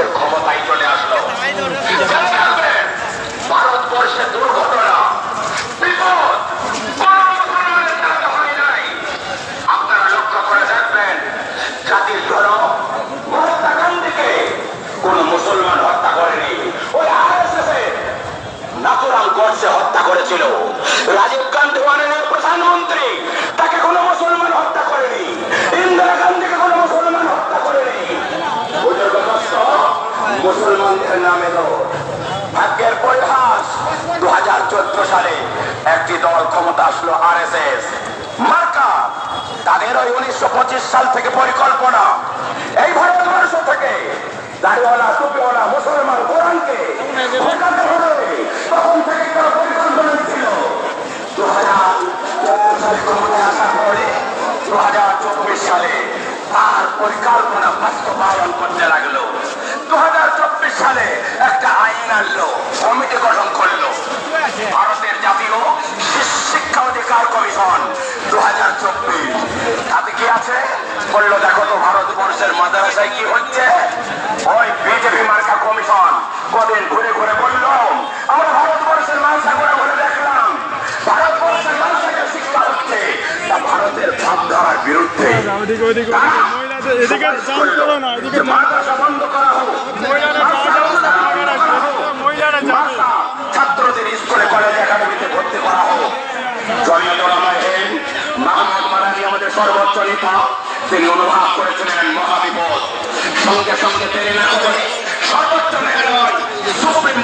দেশের ক্ষমতায় চলে আসলো। ভারতবর্ষে দুর্ঘটনা, বিপদ হয় নাই। আপনারা লক্ষ্য করে দেখবেন, জাতির জনক মহাত্মা গান্ধীকে কোন মুসলমান হত্যা করেনি। ওই আরএসএস নাথুরাম গডসে হত্যা করেছিল। রাজীব গান্ধী মাননীয় প্রধানমন্ত্রী, তাকে কোন মুসলমান হত্যা করেনি। ইন্দিরা গান্ধীকে কোন মুসলমান হত্যা করেনি। মুসলমানদের নামে ভাগ্যের পরিহাস। 2014 সালে একটি দল ক্ষমতা আসলো, আরএসএস মার্কা। তাদের ওই 1925 সাল থেকে পরিকল্পনা এই ভারতবর্ষ থেকে দাড়িওয়ালা টুপিওয়ালা মুসলমান কোরআনকে ঠকাতে হবে। তখন থেকে তারা পরিকল্পনা ছিল। 2014 সালে ক্ষমতায় আসার পরে 2024 সালে তার পরিকল্পনা বাস্তবায়ন করতে লাগলো। 2024 সালে একটা আইন আনলো, কমিটি গঠন করলো, ভারতের জাতীয় শিক্ষা অধিকার কমিশন 2024। তাতে কি আছে বললো, দেখো তো ভারতবর্ষের মাদ্রাসায় কি হচ্ছে। ওই বিজেপি মার্কা কমিশন কদিন ঘুরে ঘুরে বলল, আমরা ভারতবর্ষের মাদ্রাসা ঘুরে ঘুরে দেখলাম, ভারতবর্ষের মাদ্রাসায় শিক্ষা হচ্ছে তা ভারতের ভাবধারার বিরুদ্ধে। মাদ্রাসা বন্ধ করা হোক, ছাত্রদের স্কুলে কলেজ একাডেমিতে ভর্তি করা হোক। জমিয়তুল উলামায়ে হিন্দ মাহমুদ মাদানী আমাদের সর্বোচ্চ নেতা, তিনি অনুভব করেছিলেন মহাবিপদ। সঙ্গে সঙ্গে তিনি না করে সর্বোচ্চ ন্যায়ালয় সুপ্রিম